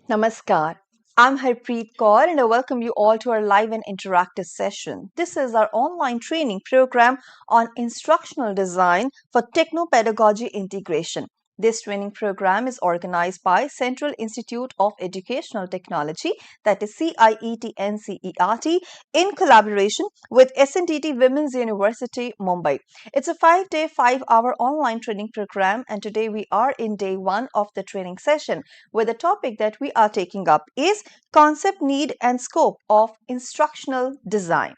Namaskar. I'm Harpreet Kaur and I welcome you all to our live and interactive session. This is our online training program on instructional design for Techno-Pedagogy Integration. This training program is organized by Central Institute of Educational Technology, that is CIET NCERT, in collaboration with SNDT Women's University, Mumbai. It's a 5-day, 5-hour online training program, and today we are in day 1 of the training session, where the topic that we are taking up is concept, need, and scope of instructional design.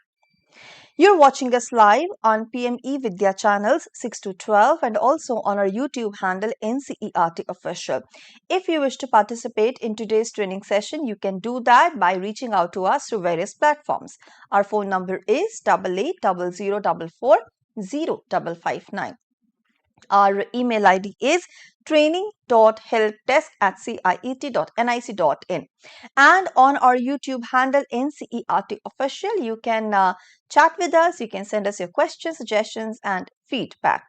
You're watching us live on PM eVidya channels 6 to 12 and also on our YouTube handle NCERT Official. If you wish to participate in today's training session, you can do that by reaching out to us through various platforms. Our phone number is 8800440559. Our email ID is training.helpdesk@ciet.nic.in. And on our YouTube handle NCERT Official, you can chat with us, you can send us your questions, suggestions, and feedback.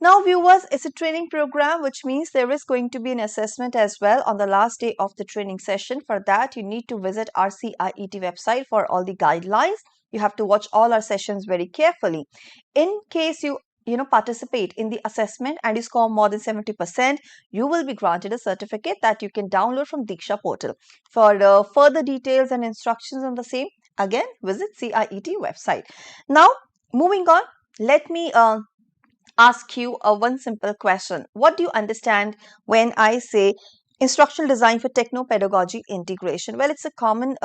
Now, viewers, it's a training program, which means there is going to be an assessment as well on the last day of the training session. For that, you need to visit our CIET website for all the guidelines. You have to watch all our sessions very carefully. In case you participate in the assessment and you score more than 70%, you will be granted a certificate that you can download from DIKSHA portal. For further details and instructions on the same, again, visit CIET website. Now, moving on, let me ask you one simple question. What do you understand when I say instructional design for techno-pedagogy integration? Well, it's a common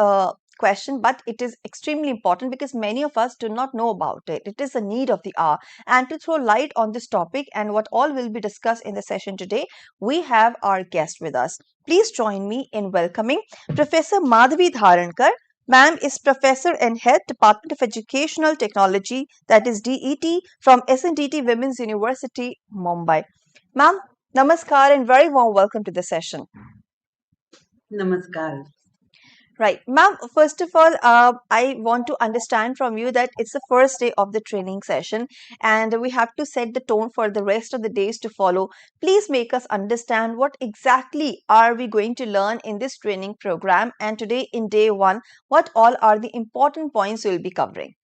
question, but it is extremely important because many of us do not know about it. It is a need of the hour. And to throw light on this topic and what all will be discussed in the session today, we have our guest with us. Please join me in welcoming Professor Madhavi Dharankar. Ma'am is Professor and Head Department of Educational Technology, that is DET, from SNDT Women's University, Mumbai. Ma'am, namaskar and very warm welcome to the session. Namaskar. Right. Ma'am, first of all, I want to understand from you that it's the first day of the training session and we have to set the tone for the rest of the days to follow. Please make us understand what exactly are we going to learn in this training program, and today in day 1, what all are the important points we'll be covering.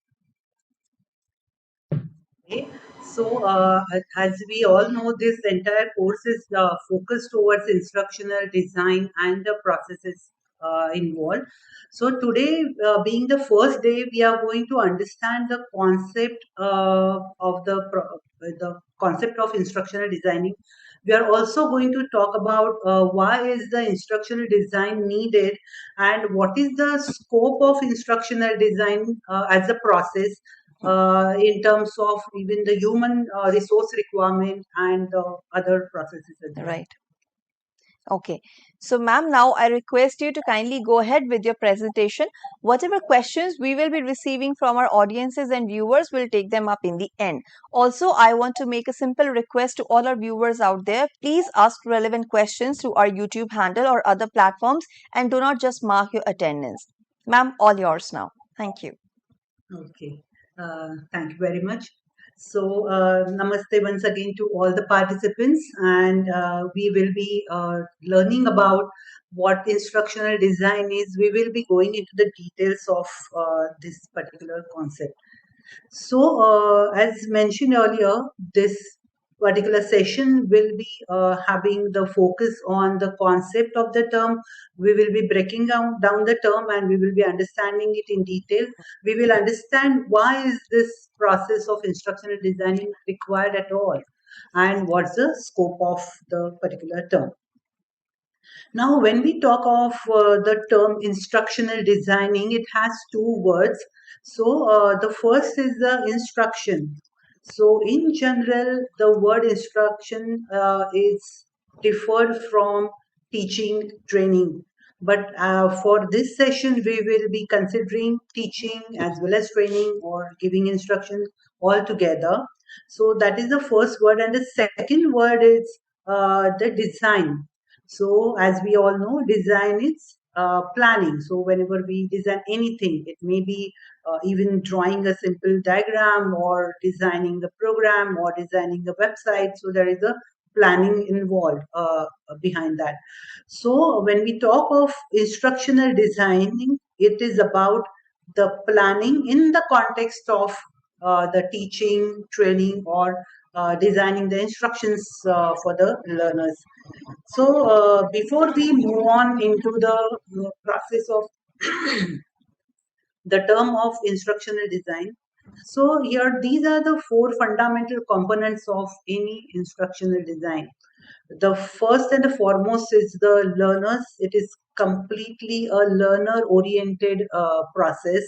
Okay. So, as we all know, this entire course is focused towards instructional design and the processes involved. So, today, being the first day, we are going to understand the concept of the concept of instructional designing. We are also going to talk about why is the instructional design needed and what is the scope of instructional design as a process in terms of even the human resource requirement and other processes as well. Right. Okay. So, ma'am, now I request you to kindly go ahead with your presentation. Whatever questions we will be receiving from our audiences and viewers, we'll take them up in the end. Also, I want to make a simple request to all our viewers out there. Please ask relevant questions through our YouTube handle or other platforms and do not just mark your attendance. Ma'am, all yours now. Thank you. Okay, thank you very much. So, namaste once again to all the participants, and we will be learning about what instructional design is. We will be going into the details of this particular concept. So, as mentioned earlier, this particular session will be having the focus on the concept of the term. We will be breaking down the term and we will be understanding it in detail. We will understand why is this process of instructional designing required at all and what's the scope of the particular term. Now, when we talk of the term instructional designing, it has two words. So, the first is the instruction. So, in general, the word instruction is differed from teaching, training. But for this session, we will be considering teaching as well as training or giving instruction all together. So, that is the first word. And the second word is the design. So, as we all know, design is planning. So, whenever we design anything, it may be even drawing a simple diagram or designing the program or designing a website. So, there is a planning involved behind that. So when we talk of instructional designing, it is about the planning in the context of the teaching, training, or designing the instructions for the learners. So before we move on into the process of the term of instructional design, so here these are the four fundamental components of any instructional design. The first and the foremost is the learners. It is completely a learner oriented process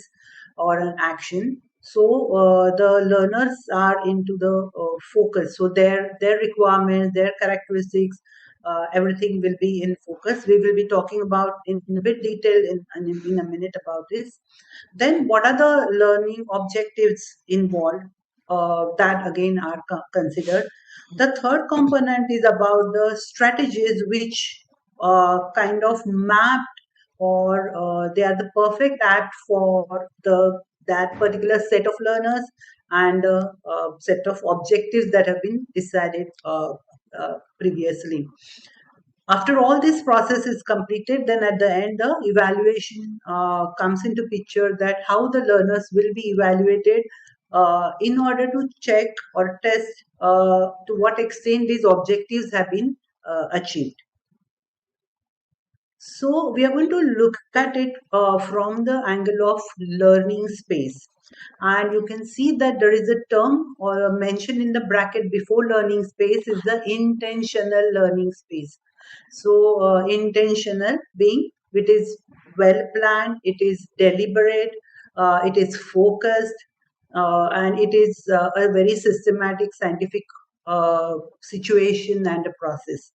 or an action. So the learners are into the focus, so their requirements, their characteristics, everything will be in focus. We will be talking about in a bit detail in a minute about this. Then what are the learning objectives involved, that again are considered. The third component is about the strategies which kind of mapped, or they are the perfect act for the that particular set of learners and set of objectives that have been decided previously. After all this process is completed, then at the end the evaluation comes into picture, that how the learners will be evaluated in order to check or test to what extent these objectives have been achieved. So we are going to look at it from the angle of learning space. And you can see that there is a term or a mention in the bracket before learning space is the intentional learning space. So intentional being it is well planned, it is deliberate, it is focused, and it is a very systematic scientific situation and a process.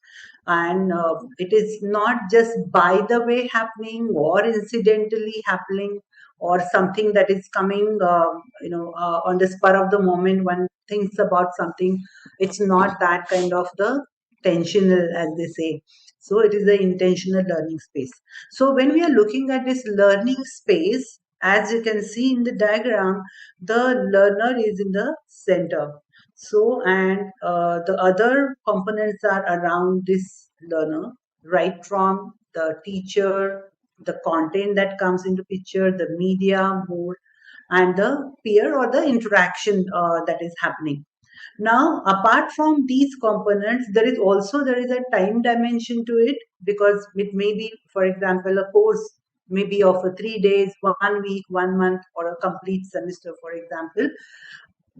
And it is not just by the way happening or incidentally happening or something that is coming on the spur of the moment one thinks about something. It's not that kind of the tensional, as they say. So it is the intentional learning space. So when we are looking at this learning space, as you can see in the diagram, the learner is in the center. So, and the other components are around this learner, right from the teacher, the content that comes into picture, the media, mode, and the peer or the interaction that is happening. Now, apart from these components, there is a time dimension to it, because it may be, for example, a course maybe of 3 days, 1 week, 1 month, or a complete semester, for example.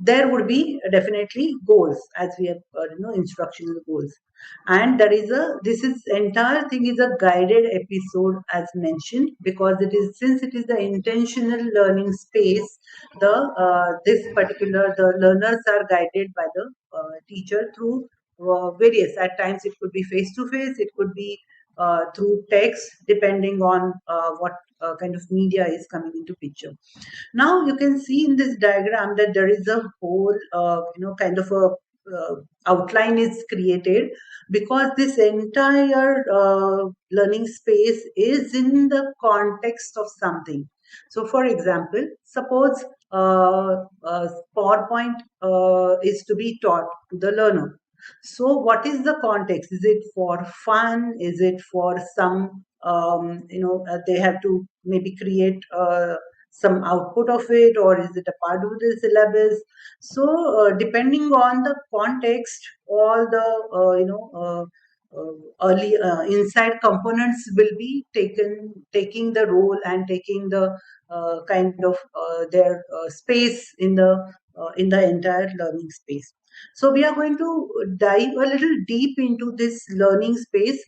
There would be definitely goals, as we have instructional goals. And there is a this is entire thing is a guided episode, as mentioned, because it is, since it is the intentional learning space, the this particular the learners are guided by the teacher through various, at times it could be face to face, it could be through text, depending on what kind of media is coming into picture. Now you can see in this diagram that there is a whole, kind of a outline is created, because this entire learning space is in the context of something. So, for example, suppose PowerPoint is to be taught to the learner. So, what is the context? Is it for fun? Is it for some, they have to maybe create some output of it, or is it a part of the syllabus? So depending on the context, all the early inside components will be taking the role and taking the kind of their space in the entire learning space. So we are going to dive a little deep into this learning space,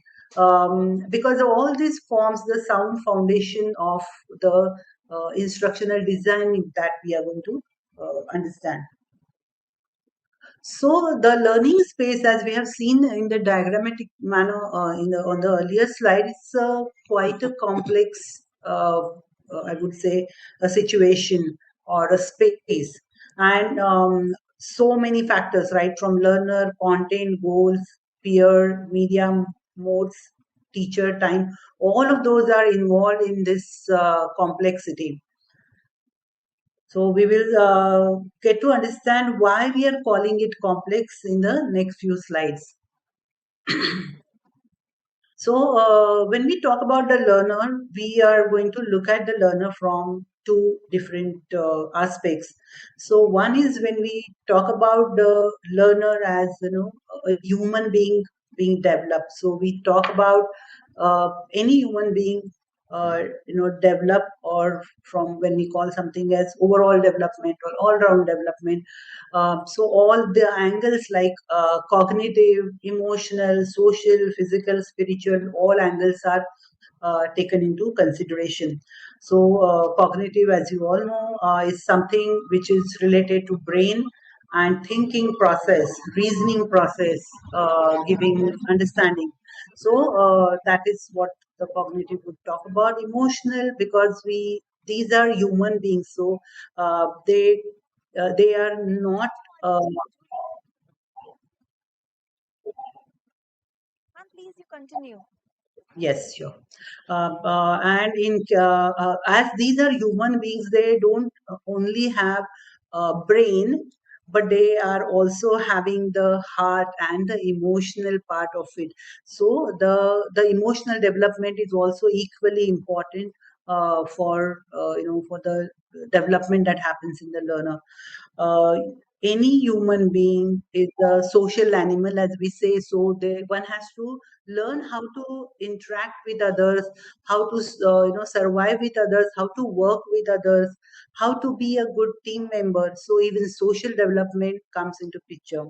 because all this forms the sound foundation of the instructional design that we are going to understand. So the learning space, as we have seen in the diagrammatic manner on the earlier slide, it's quite a complex, I would say, a situation or a space, and so many factors, right, from learner, content, goals, peer, medium, modes, teacher, time. All of those are involved in this complexity. So we will get to understand why we are calling it complex in the next few slides. So, when we talk about the learner, we are going to look at the learner from two different aspects. So, one is when we talk about the learner as a human being developed. So, we talk about any human being develop, or from when we call something as overall development or all round development. So all the angles like cognitive, emotional, social, physical, spiritual, all angles are taken into consideration. So cognitive, as you all know, is something which is related to brain and thinking process, reasoning process, giving understanding. So that is what the cognitive would talk about. Emotional, because we these are human beings, so they are not. And please, you continue. Yes, sure. And as these are human beings, they don't only have a brain, but they are also having the heart and the emotional part of it. So the emotional development is also equally important for the development that happens in the learner. uh, any human being is a social animal, as we say. So one has to learn how to interact with others, how to survive with others, how to work with others, how to be a good team member. So even social development comes into picture.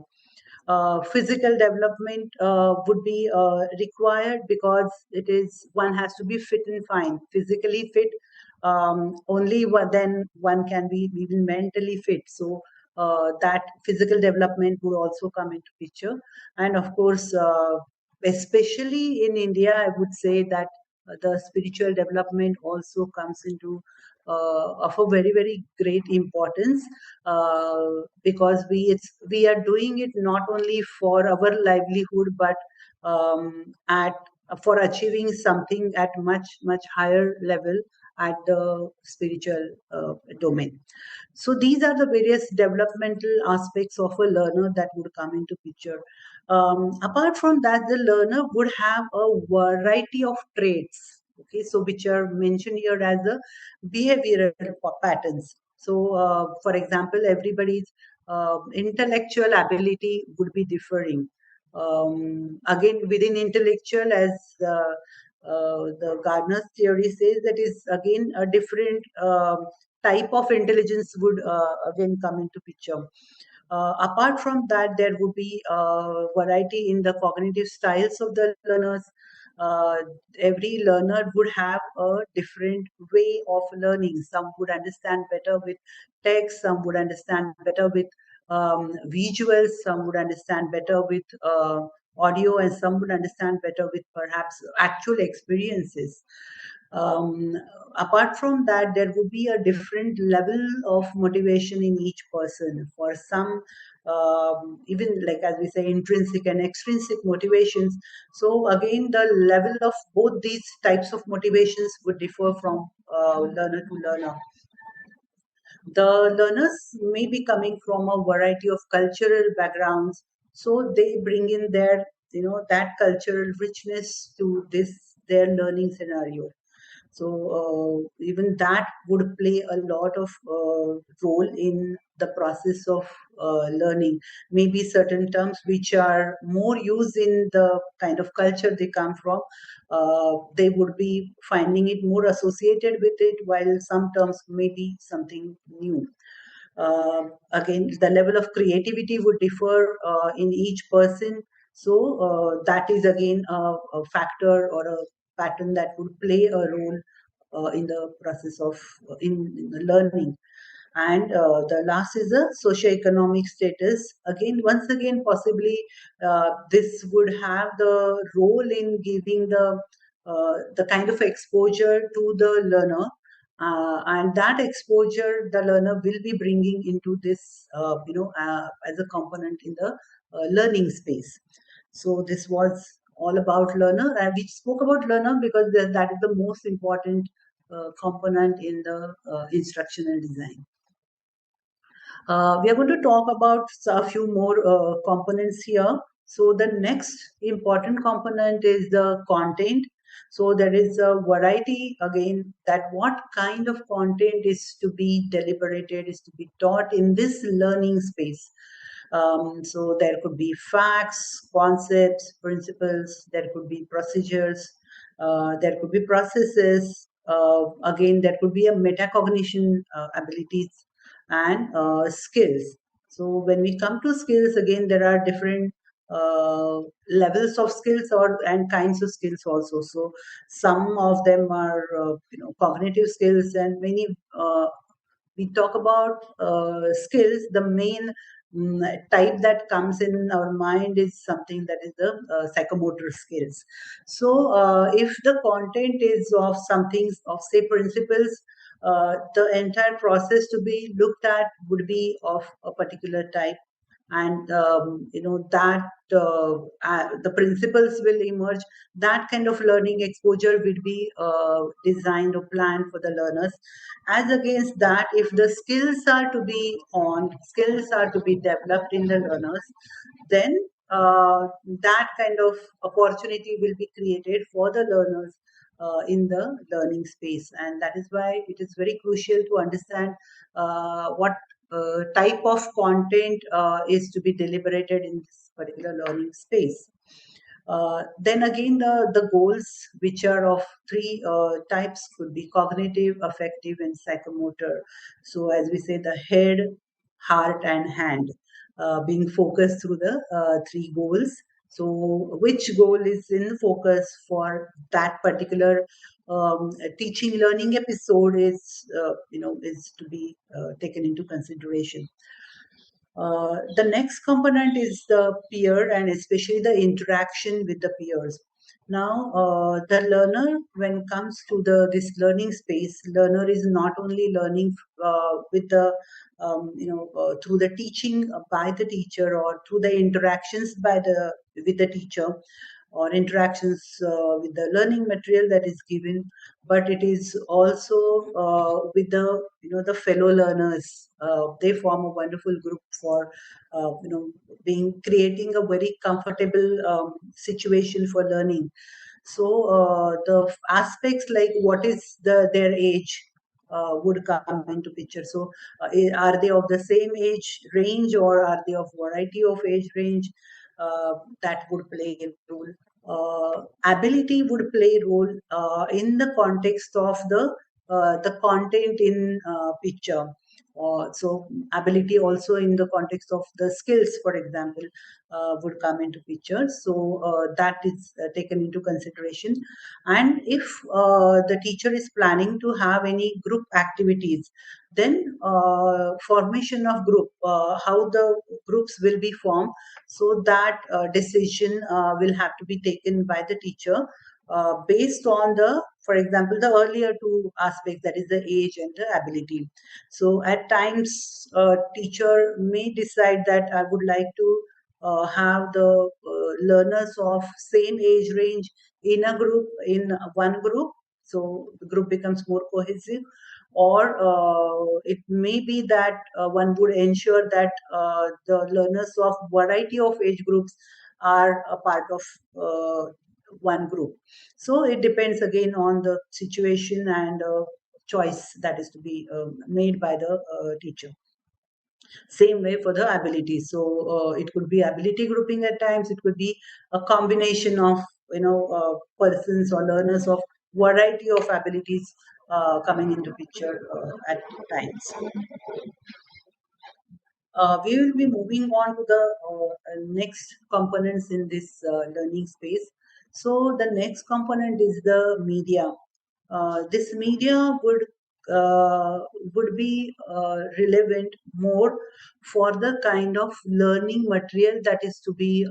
Physical development would be required, because it is one has to be fit and fine, physically fit. Only then one can be even mentally fit. So that physical development would also come into picture. And of course, especially in India, I would say that the spiritual development also comes into of a very very great importance, because we are doing it not only for our livelihood, but at for achieving something at much higher level at the spiritual domain. So these are the various developmental aspects of a learner that would come into picture. Apart from that, the learner would have a variety of traits. Okay, so which are mentioned here as the behavioral patterns. So, for example, everybody's intellectual ability would be differing. Again, within intellectual, as the Gardner's theory says, that is again a different type of intelligence would again come into picture. Apart from that, there would be variety in the cognitive styles of the learners. Uh, every learner would have a different way of learning. Some would understand better with text, some would understand better with visuals, some would understand better with audio, and some would understand better with perhaps actual experiences. Um, Apart from that, there would be a different level of motivation in each person. For some, even like as we say, intrinsic and extrinsic motivations. So again, the level of both these types of motivations would differ from learner to learner. The learners may be coming from a variety of cultural backgrounds, so they bring in their that cultural richness to this their learning scenario. So even that would play a lot of role in the process of learning. Maybe certain terms which are more used in the kind of culture they come from, they would be finding it more associated with it, while some terms may be something new. Again, the level of creativity would differ in each person. So that is again a factor or a pattern that would play a role in the process of in the learning. And the last is the socioeconomic status. Again, once again, possibly this would have the role in giving the kind of exposure to the learner, and that exposure the learner will be bringing into this, as a component in the learning space. So this was all about learner, and we spoke about learner because that is the most important component in the instructional design. We are going to talk about a few more components here. So the next important component is the content. So there is a variety again, that what kind of content is to be deliberated, is to be taught in this learning space. So there could be facts, concepts, principles, there could be procedures, there could be processes, again, there could be a metacognition abilities and skills. So when we come to skills, again, there are different uh, levels of skills or and kinds of skills also. So some of them are cognitive skills, and many we talk about skills, the main type that comes in our mind is something that is the psychomotor skills. So, if the content is of something of, say, principles, the entire process to be looked at would be of a particular type, and that the principles will emerge. That kind of learning exposure will be designed or planned for the learners. As against that, if the skills are to be developed in the learners, then that kind of opportunity will be created for the learners in the learning space. And that is why it is very crucial to understand what type of content is to be deliberated in this particular learning space. Then again, the goals, which are of three types, could be cognitive, affective, and psychomotor. So, as we say, the head, heart, and hand being focused through the three goals. So, which goal is in focus for that particular teaching learning episode is to be taken into consideration. The next component is the peer, and especially the interaction with the peers. Now, the learner, when it comes to this learning space, learner is not only learning with the through the teaching by the teacher, or through the interactions with the teacher, or interactions with the learning material that is given, but it is also with the fellow learners. They form a wonderful group for being creating a very comfortable situation for learning. So the aspects like what is their age would come into picture. So are they of the same age range, or are they of variety of age range? That would play a role. Ability would play a role in the context of the content in picture. So ability also in the context of the skills, for example, would come into picture. So that is taken into consideration. And if the teacher is planning to have any group activities, then formation of group, how the groups will be formed, so that decision will have to be taken by the teacher based on for example, the earlier two aspects, that is the age and the ability. So at times, a teacher may decide that I would like to have the learners of same age range in one group, so the group becomes more cohesive. Or it may be that one would ensure that the learners of variety of age groups are a part of one group. So it depends again on the situation and choice that is to be made by the teacher. Same way for the ability. So it could be ability grouping at times. It could be a combination of persons or learners of variety of abilities coming into picture at times. We will be moving on to the next components in this learning space. So the next component is the media. This media would be relevant more for the kind of learning material that is to be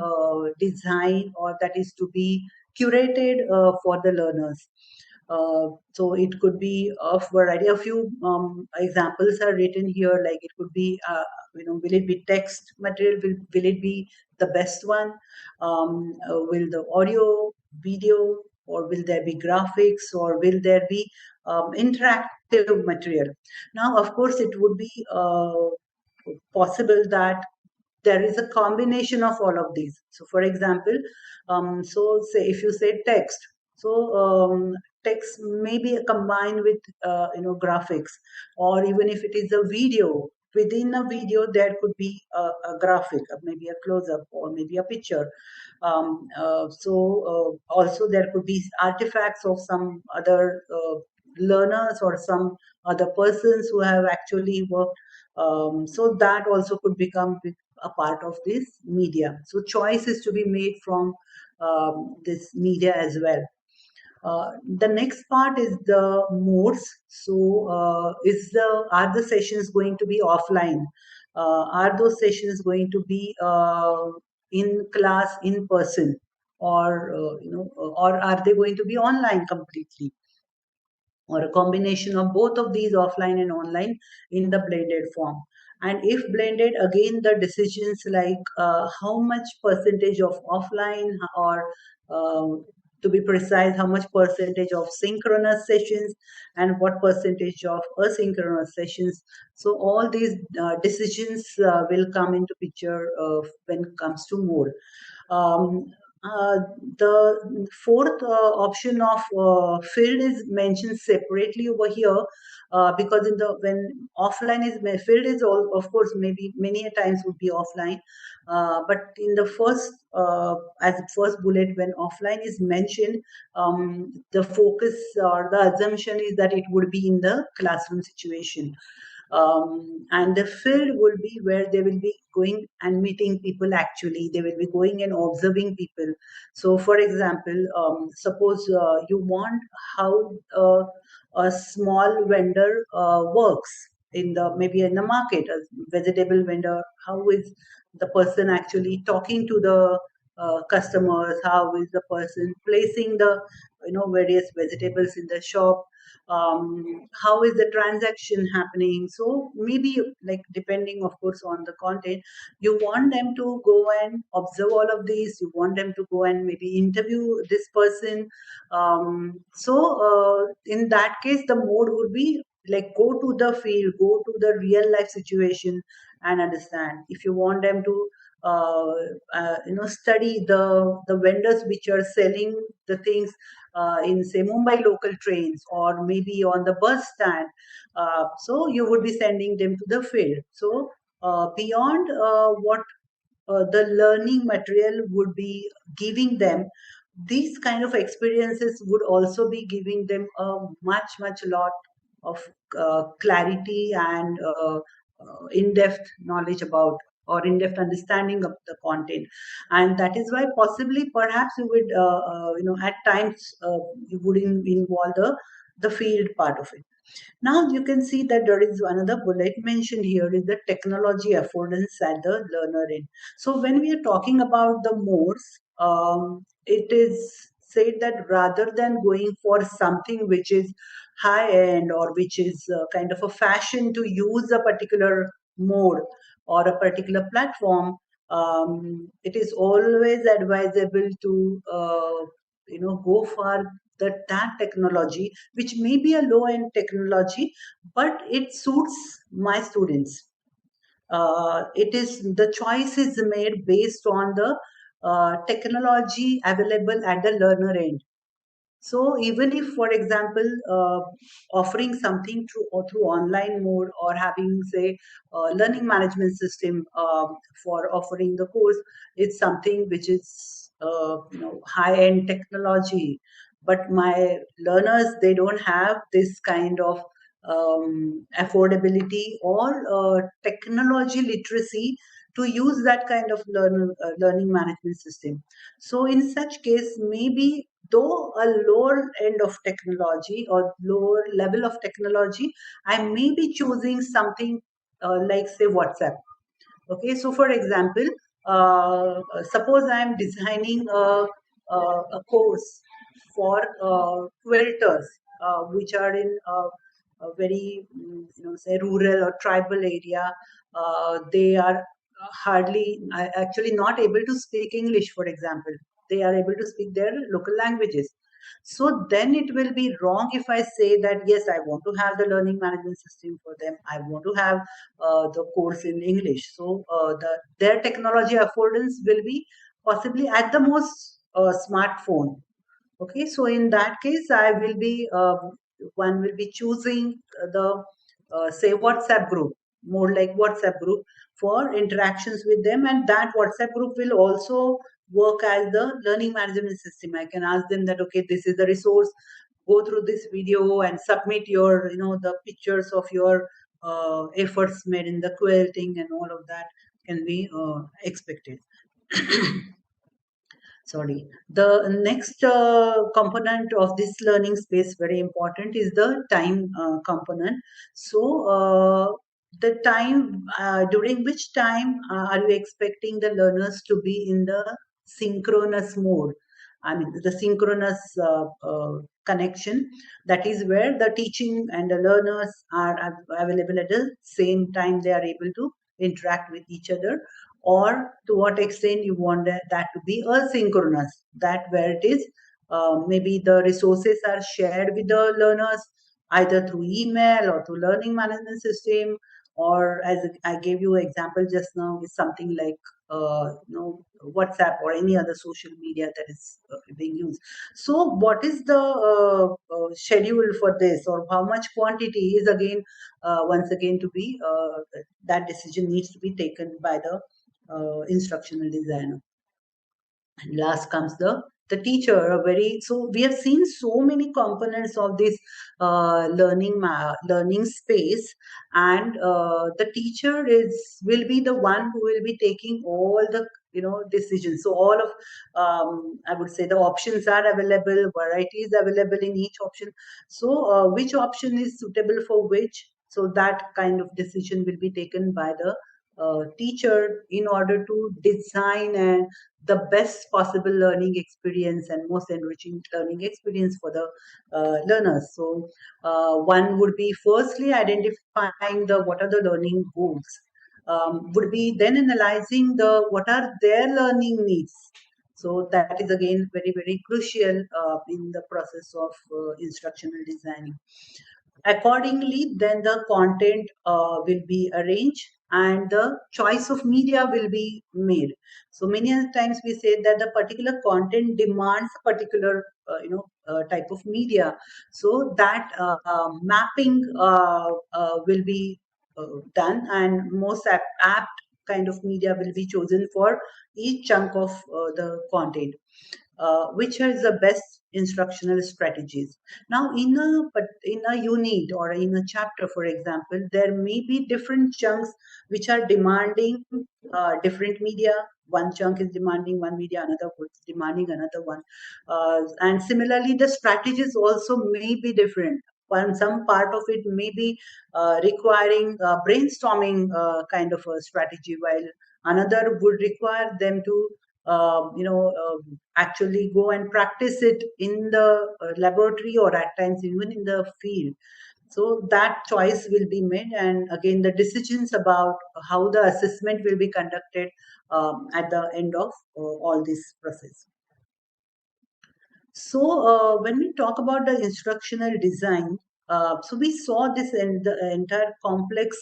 designed, or that is to be curated for the learners. So it could be of variety. A few examples are written here. Like it could be, will it be text material? Will it be the best one? Will the audio, video, or will there be graphics, or will there be interactive material? Now, of course, it would be possible that there is a combination of all of these. So for example, so say if you say text, so text may be combined with graphics, or even if it is a video, within a video there could be a graphic, maybe a close-up or maybe a picture. Also there could be artifacts of some other learners or some other persons who have actually worked. So that also could become a part of this media. So choice is to be made from this media as well. The next part is the modes. So, are the sessions going to be offline? Are those sessions going to be in class, in person, or or are they going to be online completely, or a combination of both of these, offline and online, in the blended form? And if blended, again, the decisions like how much percentage of offline, or to be precise, how much percentage of synchronous sessions and what percentage of asynchronous sessions. So all these decisions will come into picture when it comes to mode. Um, uh, the fourth option of field is mentioned separately over here, because in the when offline is field is all, of course, maybe many a times would be offline, but in the first as first bullet, when offline is mentioned, the focus or the assumption is that it would be in the classroom situation. And the field will be where they will be going and meeting people. Actually, they will be going and observing people. So for example, suppose you want how a small vendor works in the, maybe in the market, a vegetable vendor, how is the person actually talking to the customers, how is the person placing the various vegetables in the shop, how is the transaction happening. So maybe, like, depending of course on the content, you want them to go and observe all of these, you want them to go and maybe interview this person. In that case, the mode would be like, go to the field, go to the real life situation and understand. If you want them to study the vendors which are selling the things in, say, Mumbai local trains, or maybe on the bus stand. So you would be sending them to the field. So beyond what the learning material would be giving them, these kind of experiences would also be giving them a much lot of clarity and in-depth knowledge about, or in-depth understanding of the content. And that is why possibly perhaps you would at times you would involve the field part of it. Now you can see that there is another bullet mentioned here, is the technology affordance at the learner end. So when we are talking about the modes, it is said that rather than going for something which is high end, or which is kind of a fashion to use a particular mode or a particular platform, it is always advisable to go for that technology, which may be a low end technology, but it suits my students. It is, the choice is made based on the technology available at the learner end. So even if, for example, offering something through online mode, or having, say, learning management system for offering the course, it's something which is high end technology, but my learners, they don't have this kind of affordability or technology literacy to use that kind of learning management system. So in such case, maybe, though a lower end of technology or lower level of technology, I may be choosing something like, say, WhatsApp. Okay, so for example, suppose I am designing a course for quilters, which are in a very, say, rural or tribal area. They are hardly, actually not able to speak English, for example. They are able to speak their local languages. So then it will be wrong if I say that, yes, I want to have the learning management system for them. I want to have the course in English. So their technology affordance will be possibly at the most smartphone. Okay, so in that case, I will be one will be choosing the say WhatsApp group, more like WhatsApp group for interactions with them, and that WhatsApp group will also work as the learning management system. I can ask them that, okay, this is the resource. Go through this video and submit your, the pictures of your efforts made in the quilting, and all of that can be expected. Sorry. The next component of this learning space, very important, is the time component. So the time, during which time are you expecting the learners to be in the synchronous mode? I mean, the synchronous connection, that is where the teaching and the learners are available at the same time. They are able to interact with each other, or to what extent you want that to be asynchronous, that where it is maybe the resources are shared with the learners either through email or through learning management system, or as I gave you example just now, is something like WhatsApp or any other social media that is being used. So what is the schedule for this, or how much quantity is again once again to be that decision needs to be taken by the instructional designer. And last comes the teacher. A very so we have seen so many components of this learning space, and the teacher will be the one who will be taking all the decisions. So all of I would say the options are available, varieties available in each option. So which option is suitable for which? So that kind of decision will be taken by the teacher in order to design and the best possible learning experience and most enriching learning experience for the learners. So one would be firstly identifying the what are the learning goals. Would be then analyzing the what are their learning needs. So that is again very very crucial in the process of instructional designing. Accordingly, then the content will be arranged and the choice of media will be made. So many times we say that the particular content demands a particular type of media. So that mapping will be done, and most apt kind of media will be chosen for each chunk of the content, which is the best instructional strategies. Now, in a unit or in a chapter, for example, there may be different chunks which are demanding different media. One chunk is demanding one media, another is demanding another one, and similarly, the strategies also may be different. One some part of it may be requiring brainstorming kind of a strategy, while another would require them to actually go and practice it in the laboratory or at times even in the field. So that choice will be made, and again the decisions about how the assessment will be conducted at the end of all this process. So when we talk about the instructional design, so we saw this in the entire complex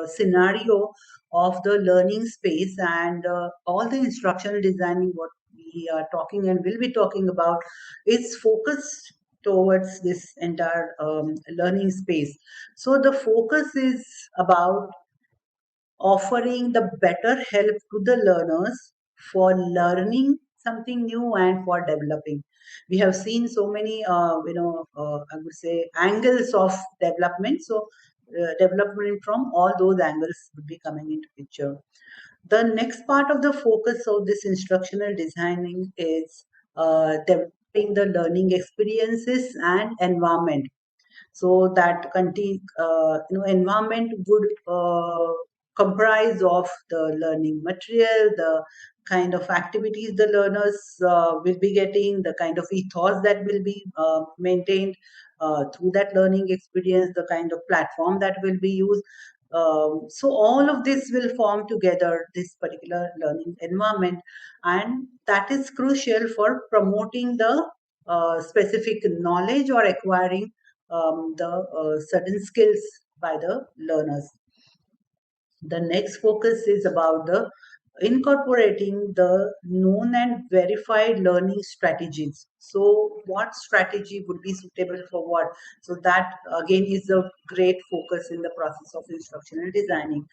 scenario of the learning space, and all the instructional designing what we are talking and will be talking about is focused towards this entire learning space. So the focus is about offering the better help to the learners for learning something new and for developing. We have seen so many, I would say, angles of development. So, development from all those angles would be coming into picture. The next part of the focus of this instructional designing is developing the learning experiences and environment. So that environment would comprise of the learning material, the kind of activities the learners will be getting, the kind of ethos that will be maintained through that learning experience, the kind of platform that will be used. So all of this will form together this particular learning environment, and that is crucial for promoting the specific knowledge or acquiring the certain skills by the learners. The next focus is about the incorporating the known and verified learning strategies. So what strategy would be suitable for what? So that again is a great focus in the process of instructional designing.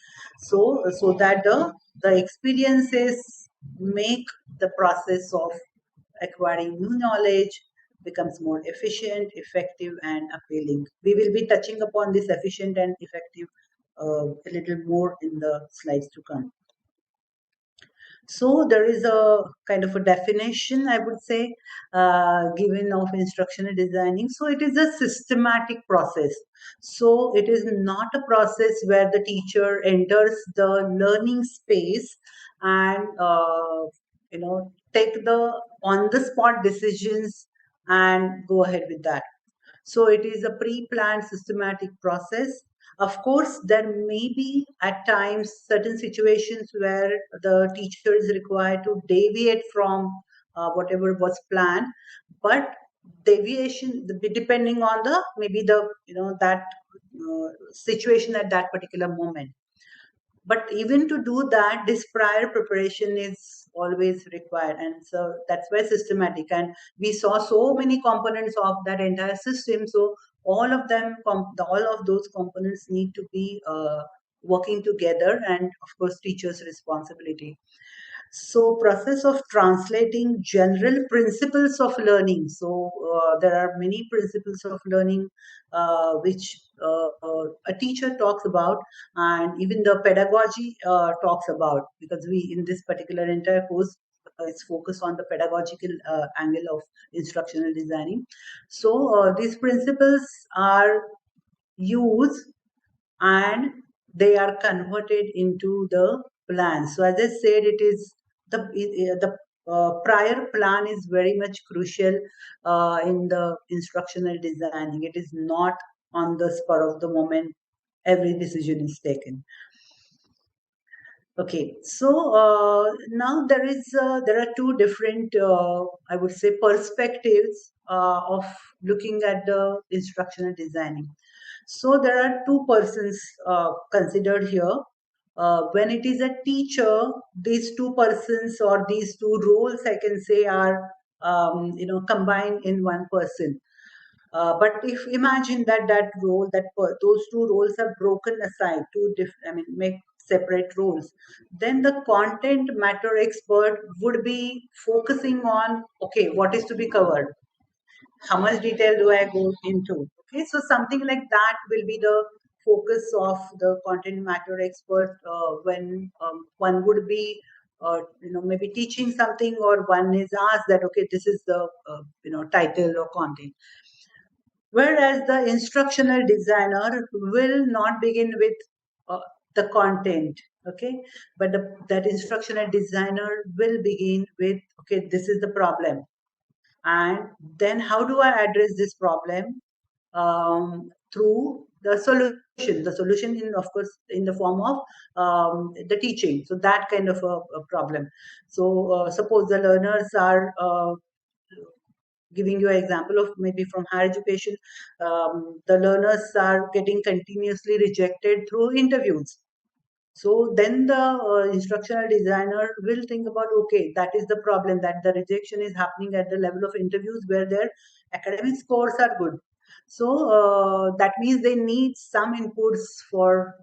So that the experiences make the process of acquiring new knowledge becomes more efficient, effective, and appealing. We will be touching upon this efficient and effective a little more in the slides to come. So there is a kind of a definition, I would say, given of instructional designing. So it is a systematic process. So it is not a process where the teacher enters the learning space and take the on the spot decisions and go ahead with that. So it is a pre-planned systematic process. Of course, there may be at times certain situations where the teacher is required to deviate from whatever was planned, but deviation depending on the maybe the that situation at that particular moment. But even to do that, this prior preparation is always required, and so that's why systematic. And we saw so many components of that entire system, so all of them all of those components need to be working together, and of course teachers responsibility. So process of translating general principles of learning. So there are many principles of learning which a teacher talks about, and even the pedagogy talks about, because we in this particular entire course it's focused on the pedagogical angle of instructional designing. So these principles are used and they are converted into the plan. So as I said, it is the prior plan is very much crucial in the instructional designing. It is not on the spur of the moment every decision is taken. Okay, so now there are two different I would say perspectives of looking at the instructional designing. So there are two persons considered here. When it is a teacher, these two persons or these two roles, I can say, are combined in one person. But if imagine that role, those two roles are broken aside, make separate roles, then the content matter expert would be focusing on, okay, what is to be covered, how much detail do I go into? Okay, so something like that will be the focus of the content matter expert when one would be, maybe teaching something, or one is asked that, okay, this is the, title or content. Whereas the instructional designer will not begin with uh, the content, okay, but that instructional designer will begin with, okay, this is the problem, and then how do I address this problem through the solution in, of course, in the form of the teaching. So that kind of a problem. So suppose the learners are giving you an example of maybe from higher education, the learners are getting continuously rejected through interviews. So then the instructional designer will think about, okay, that is the problem, that the rejection is happening at the level of interviews where their academic scores are good. So that means they need some inputs for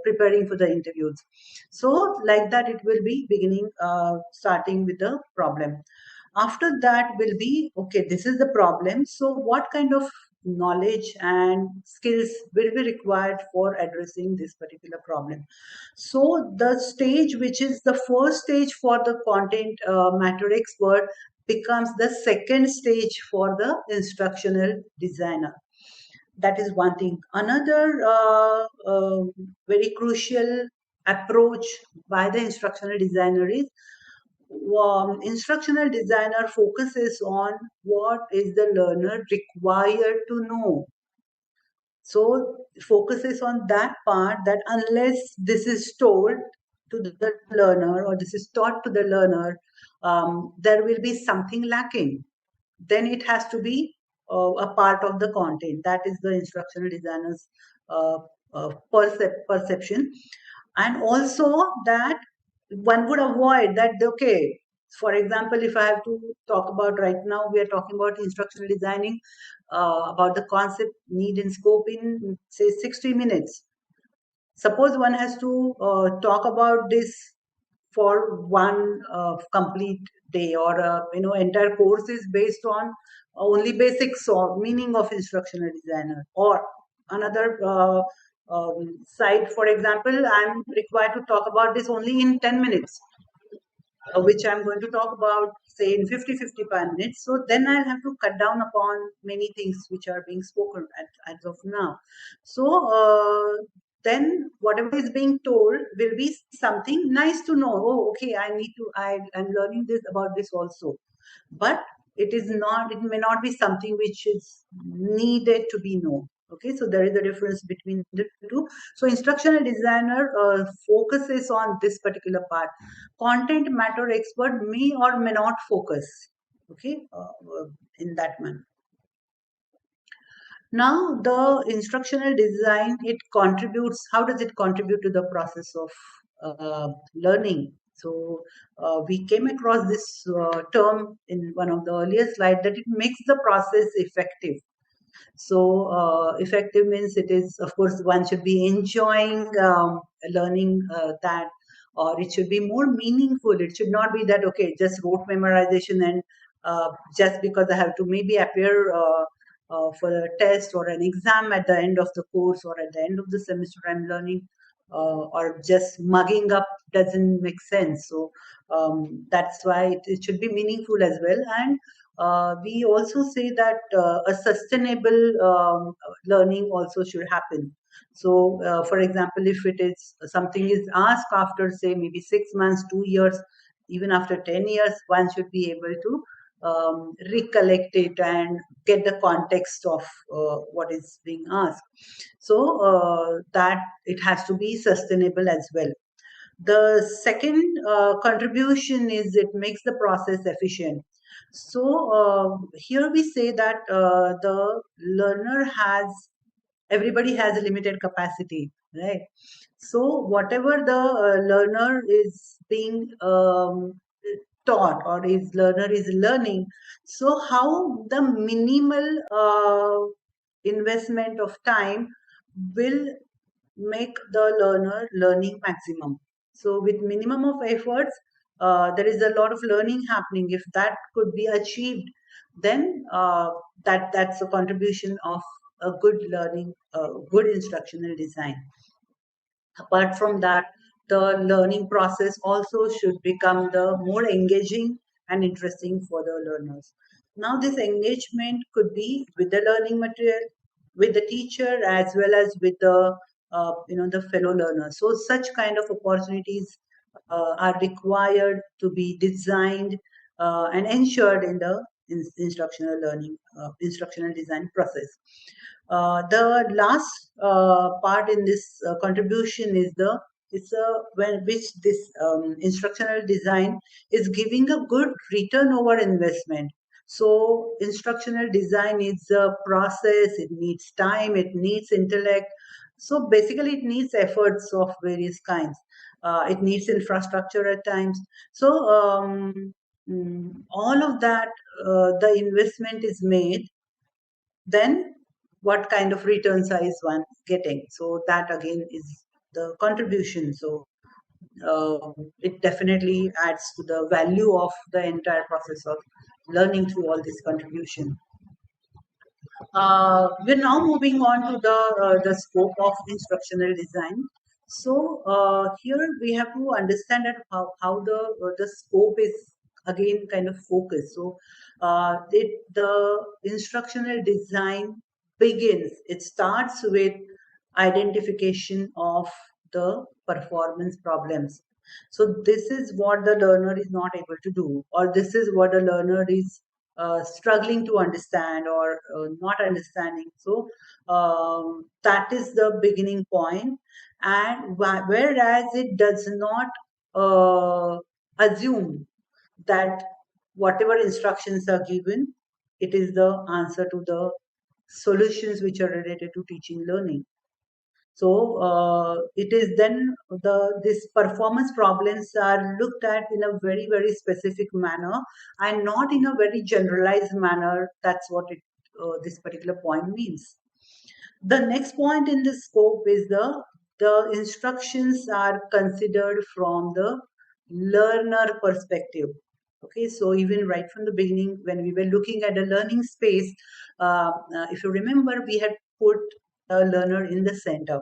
preparing for the interviews. So like that, it will be beginning, starting with the problem. After that will be, okay, this is the problem. So what kind of knowledge and skills will be required for addressing this particular problem? So the stage, which is the first stage for the content matter expert, becomes the second stage for the instructional designer. That is one thing. Another very crucial approach by the instructional designer is, instructional designer focuses on what is the learner required to know. So focuses on that part, that unless this is told to the learner or this is taught to the learner, there will be something lacking. Then it has to be a part of the content. That is the instructional designer's uh, perception. And also that one would avoid that, okay, for example, if I have to talk about, right now we are talking about instructional designing, about the concept, need and scope in say 60 minutes. Suppose one has to talk about this for one complete day, or entire course is based on only basics or meaning of instructional designer, or another side, for example, I'm required to talk about this only in 10 minutes, which I'm going to talk about, say, in 50-55 minutes. So then I'll have to cut down upon many things which are being spoken as of now. So then whatever is being told will be something nice to know. Oh, okay, I'm learning this about this also. But it may not be something which is needed to be known. Okay, so there is a difference between the two. So instructional designer focuses on this particular part. Content matter expert may or may not focus, okay, in that manner. Now the instructional design, it contributes, how does it contribute to the process of learning? So we came across this term in one of the earlier slides, that it makes the process effective. So effective means, it is, of course, one should be enjoying learning that, or it should be more meaningful. It should not be that, okay, just rote memorization, and just because I have to maybe appear for a test or an exam at the end of the course or at the end of the semester, I'm learning, or just mugging up doesn't make sense. So that's why it should be meaningful as well. And we also say that a sustainable learning also should happen. So, for example, if it is something is asked after, say, maybe 6 months, 2 years, even after 10 years, one should be able to recollect it and get the context of what is being asked. So that it has to be sustainable as well. The second contribution is, it makes the process efficient. So here we say that the learner has, everybody has a limited capacity, right? So whatever the learner is being taught, or is learner is learning, so how the minimal investment of time will make the learner learning maximum. So with minimum of efforts, there is a lot of learning happening. If that could be achieved, then that's a contribution of a good learning, good instructional design. Apart from that, the learning process also should become the more engaging and interesting for the learners. Now this engagement could be with the learning material, with the teacher, as well as with the the fellow learners. So such kind of opportunities are required to be designed and ensured in the instructional learning, instructional design process. The last part in this contribution is the, it's a, when which this instructional design is giving a good return over investment. So instructional design is a process, it needs time, it needs intellect. So basically it needs efforts of various kinds. It needs infrastructure at times. So all of that, the investment is made, then what kind of returns is one getting? So that again is the contribution. So it definitely adds to the value of the entire process of learning through all this contribution. We're now moving on to the scope of instructional design. So here we have to understand that how the scope is again kind of focused. So the instructional design begins. It starts with identification of the performance problems. So this is what the learner is not able to do, or this is what the learner is struggling to understand, or not understanding. So that is the beginning point. And whereas it does not assume that whatever instructions are given, it is the answer to the solutions which are related to teaching learning. So it is then this performance problems are looked at in a very specific manner and not in a very generalized manner. That's what this particular point means. The next point in the scope is the instructions are considered from the learner perspective. Okay, so even right from the beginning, when we were looking at a learning space, if you remember, we had put a learner in the center.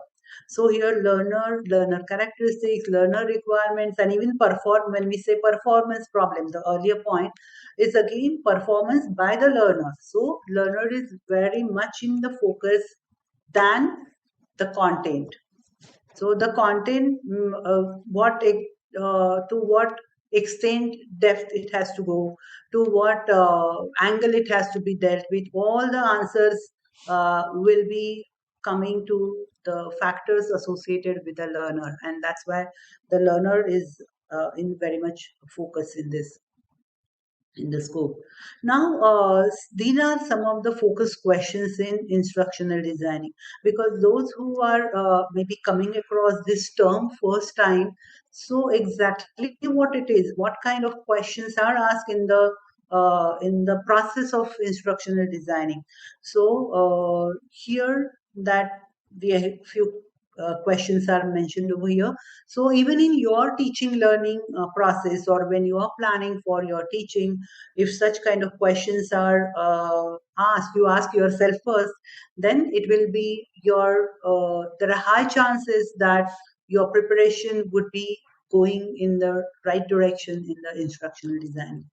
So here, learner characteristics, learner requirements, and even perform. When we say performance problem, the earlier point is again performance by the learner. So learner is very much in the focus than the content. So the content, to what extent depth it has to go, to what angle it has to be dealt with, all the answers will be coming to the factors associated with the learner, and that's why the learner is in very much focus in the scope. Now, these are some of the focus questions in instructional designing, because those who are maybe coming across this term first time, so exactly what it is, what kind of questions are asked in the process of instructional designing. So here that we have few questions are mentioned over here. So even in your teaching learning process, or when you are planning for your teaching, if such kind of questions are asked, you ask yourself first, then it will be there are high chances that your preparation would be going in the right direction in the instructional design.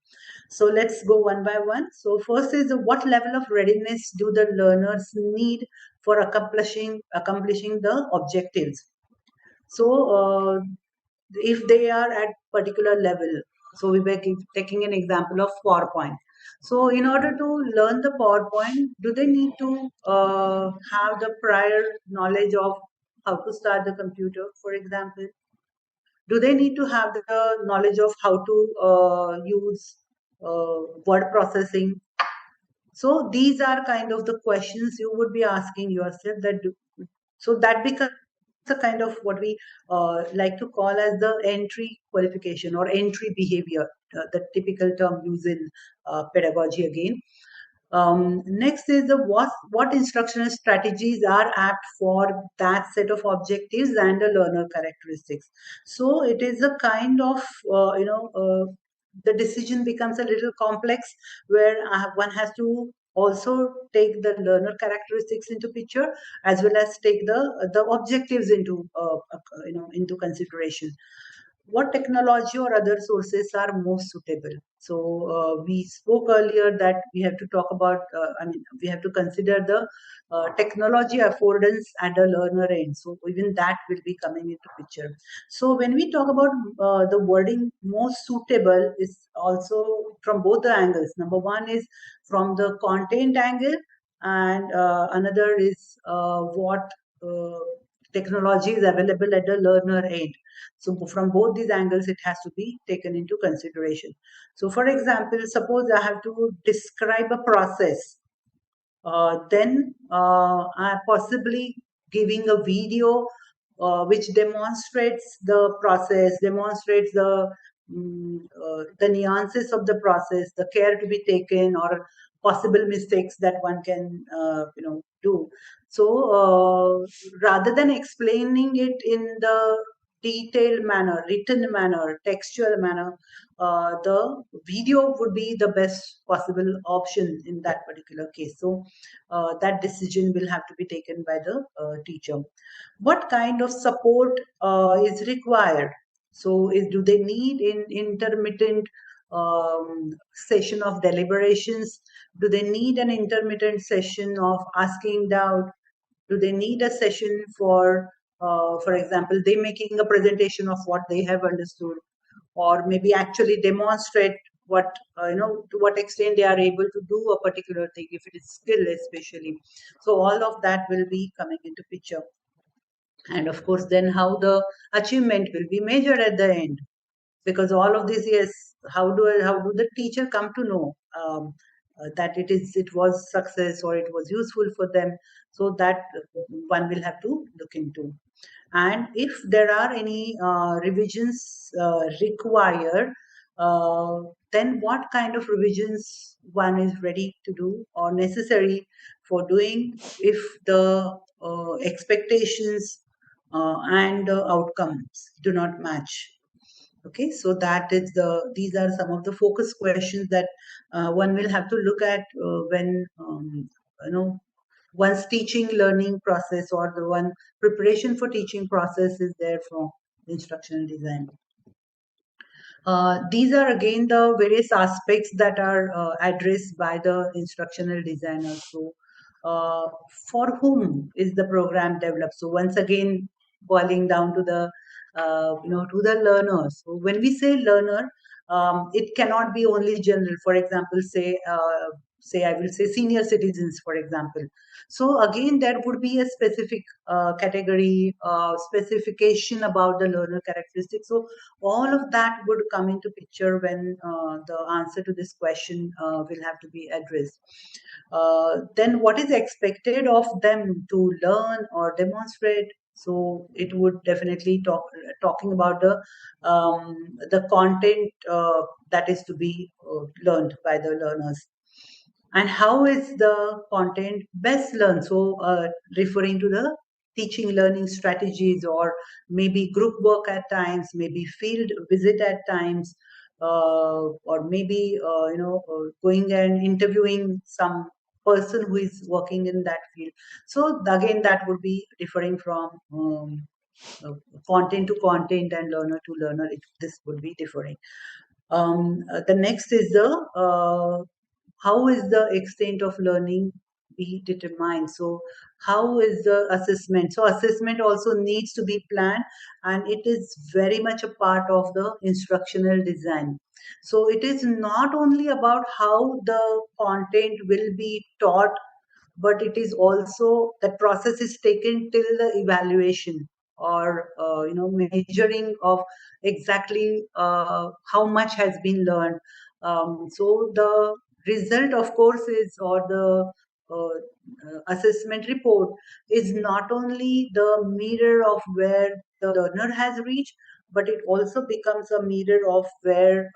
So let's go one by one. So first is what level of readiness do the learners need for accomplishing the objectives. So if they are at particular level, so we were taking an example of PowerPoint. So in order to learn the PowerPoint, do they need to have the prior knowledge of how to start the computer, for example? Do they need to have the knowledge of how to use word processing? So these are kind of the questions you would be asking yourself. So that becomes a kind of what we like to call as the entry qualification or entry behavior, the typical term used in pedagogy again. Next is what instructional strategies are apt for that set of objectives and the learner characteristics. So it is a kind of the decision becomes a little complex, where one has to also take the learner characteristics into picture, as well as take the objectives into consideration. What technology or other sources are most suitable? So we spoke earlier that we have to talk about, we have to consider the technology affordance at the learner end. So even that will be coming into picture. So when we talk about the wording most suitable, is also from both the angles. Number one is from the content angle, and another is what technology is available at the learner end. So from both these angles, it has to be taken into consideration. So for example, suppose I have to describe a process, then I possibly giving a video which demonstrates the process, demonstrates the nuances of the process, the care to be taken, or possible mistakes that one can do. So rather than explaining it in the detailed manner, written manner, textual manner, the video would be the best possible option in that particular case. So that decision will have to be taken by the teacher. What kind of support is required? So do they need intermittent session of deliberations? Do they need an intermittent session of asking doubt? Do they need a session for example, they making a presentation of what they have understood, or maybe actually demonstrate what to what extent they are able to do a particular thing, if it is skill especially. So all of that will be coming into picture. And of course, then how the achievement will be measured at the end, because all of this, yes, how do the teacher come to know that it was success or it was useful for them? So that one will have to look into. And if there are any revisions required, uh, then what kind of revisions one is ready to do or necessary for doing if the expectations and the outcomes do not match. Okay, so these are some of the focus questions that one will have to look at when you know one's teaching learning process or the one preparation for teaching process is there from instructional design. These are again the various aspects that are addressed by the instructional designer. So, for whom is the program developed? So, once again, boiling down to the to the learner. So, when we say learner, it cannot be only general. For example, say I will say senior citizens, for example. So again, there would be a specific category, specification about the learner characteristics. So all of that would come into picture when the answer to this question will have to be addressed. Then what is expected of them to learn or demonstrate? So it would definitely talking about the content that is to be learned by the learners. And how is the content best learned? So referring to the teaching learning strategies, or maybe group work at times, maybe field visit at times, or maybe going and interviewing some person who is working in that field. So again, that would be differing from uh, content to content and learner to learner. This would be differing. The next is the how is the extent of learning be determined? So how is the assessment? So assessment also needs to be planned, and it is very much a part of the instructional design. So it is not only about how the content will be taught, but it is also that process is taken till the evaluation, or measuring of exactly how much has been learned. So the result, of course, is, or the assessment report is not only the mirror of where the learner has reached, but it also becomes a mirror of where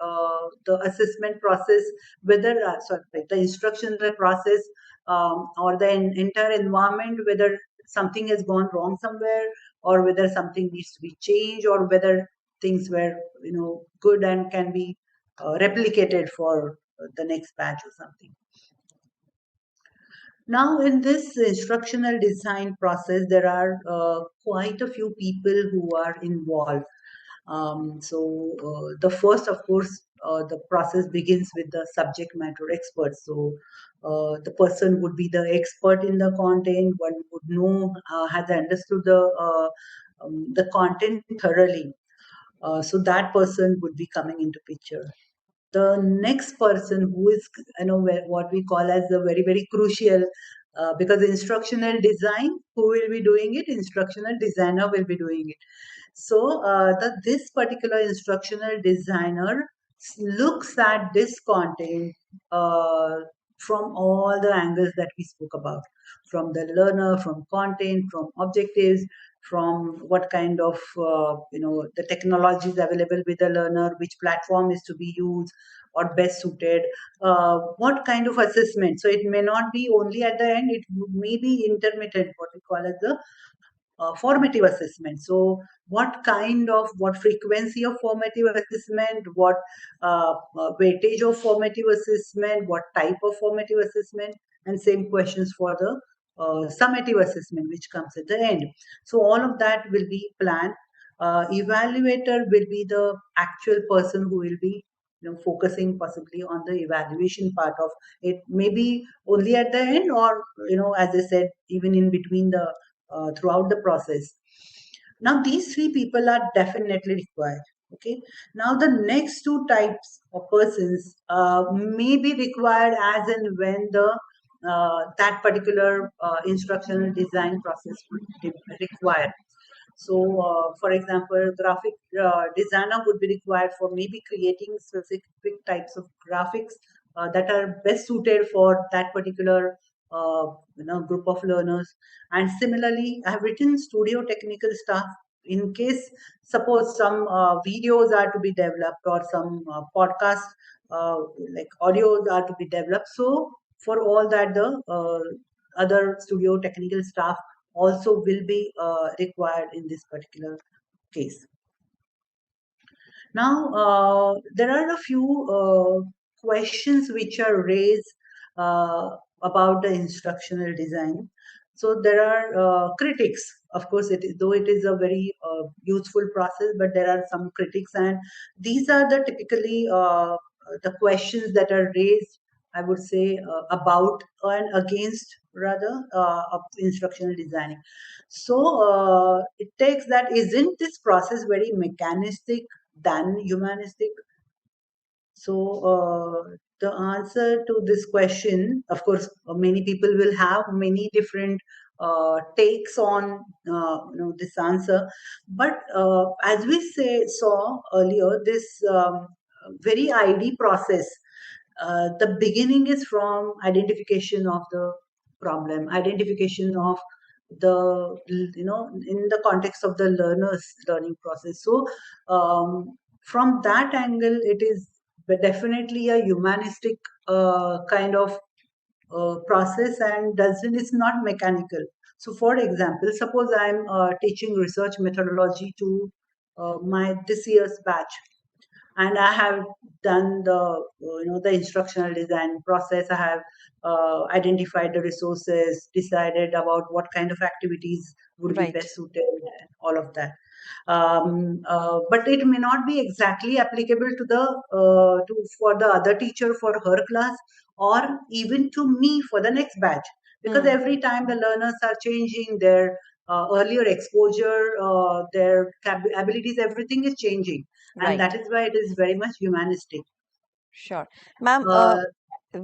the assessment process, whether sorry, the instructional process, or the entire environment, whether something has gone wrong somewhere, or whether something needs to be changed, or whether things were good and can be replicated for the next batch or something. Now, in this instructional design process, there are quite a few people who are involved. The first, of course, the process begins with the subject matter expert. So the person would be the expert in the content. One would know, has understood the content thoroughly. So that person would be coming into picture. The next person, who is what we call as the very very crucial, because instructional design, who will be doing it? Instructional designer will be doing it. So this particular instructional designer looks at this content from all the angles that we spoke about, from the learner, from content, from objectives, from what kind of the technologies available with the learner, which platform is to be used or best suited, what kind of assessment. So it may not be only at the end, it may be intermittent, what we call as the formative assessment. So what frequency of formative assessment, what weightage of formative assessment, what type of formative assessment, and same questions for the summative assessment, which comes at the end. So all of that will be planned. Evaluator will be the actual person who will be focusing possibly on the evaluation part of it, maybe only at the end, or as I said, even in between the throughout the process. Now, these three people are definitely required. Okay. Now, the next two types of persons may be required as and when the that particular instructional design process would require. So, for example, graphic designer would be required for maybe creating specific types of graphics that are best suited for that particular group of learners. And similarly, I have written studio technical stuff in case suppose some videos are to be developed or some podcasts uh, like audios are to be developed. So for all that, the other studio technical staff also will be required in this particular case. Now, there are a few questions which are raised uh, about the instructional design. So there are critics, of course, though it is a very useful process, but there are some critics, and these are the typically the questions that are raised. I would say about and against rather of instructional designing. So it takes that isn't this process very mechanistic than humanistic? So the answer to this question, of course, many people will have many different takes on this answer. But as we saw earlier, this very ID process, the beginning is from identification of the problem, identification of the in the context of the learner's learning process. So from that angle, it is definitely a humanistic kind of process, and doesn't it's not mechanical. So for example, suppose I'm teaching research methodology to my this year's batch, and I have done the the instructional design process. I have identified the resources, decided about what kind of activities would be Right. best suited, and all of that. But it may not be exactly applicable to the to for the other teacher for her class, or even to me for the next batch, because Hmm. every time the learners are changing their earlier exposure, their abilities, everything is changing, and Right. that is why it is very much humanistic. Sure. Ma'am, Uh,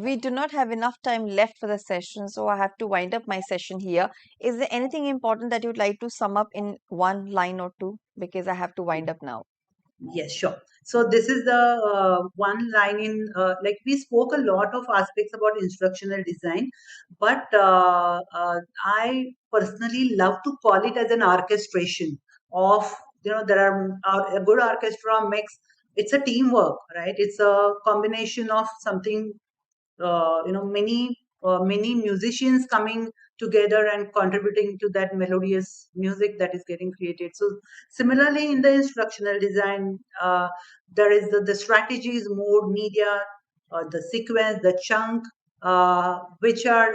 we do not have enough time left for the session, so I have to wind up my session here. Is there anything important that you'd like to sum up in one line or two? Because I have to wind up now. yes, sure. So this is the one line in like we spoke a lot of aspects about instructional design, but I personally love to call it as an orchestration of there are a good orchestra makes it's a teamwork, right? It's a combination of something many musicians coming together and contributing to that melodious music that is getting created. So similarly in the instructional design, there is the strategies, mode, media, the sequence, the chunk, which are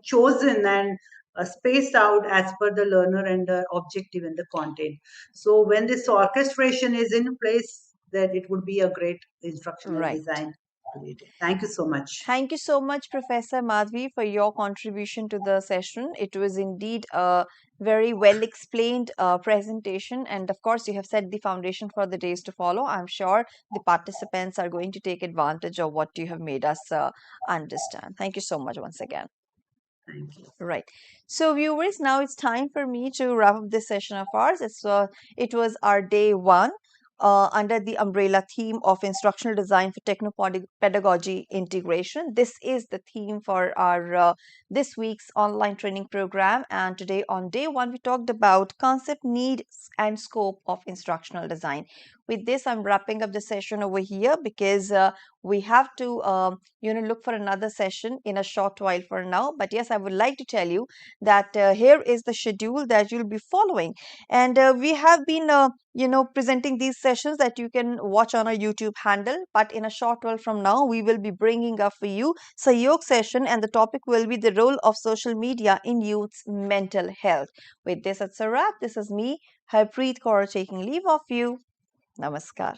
chosen and spaced out as per the learner and the objective and the content. So when this orchestration is in place, then it would be a great instructional Right. design created. Thank you so much. Thank you so much, Professor Madhavi, for your contribution to the session. It was indeed a very well explained presentation, and of course, you have set the foundation for the days to follow. I'm sure the participants are going to take advantage of what you have made us understand. Thank you so much once again. Thank you. Right. So, viewers, now it's time for me to wrap up this session of ours. It was our day one under the umbrella theme of instructional design for techno-pedagogy integration. This is the theme for our this week's online training program. And today on day one, we talked about concept, needs, and scope of instructional design. With this, I'm wrapping up the session over here because we have to look for another session in a short while for now. But yes, I would like to tell you that here is the schedule that you'll be following, and we have been presenting these sessions that you can watch on our YouTube handle. But in a short while from now, we will be bringing up for you Sayog session, and the topic will be the role of social media in youth's mental health. With this, it's a wrap. This is me, Harpreet Kaur, taking leave of you. Namaskar.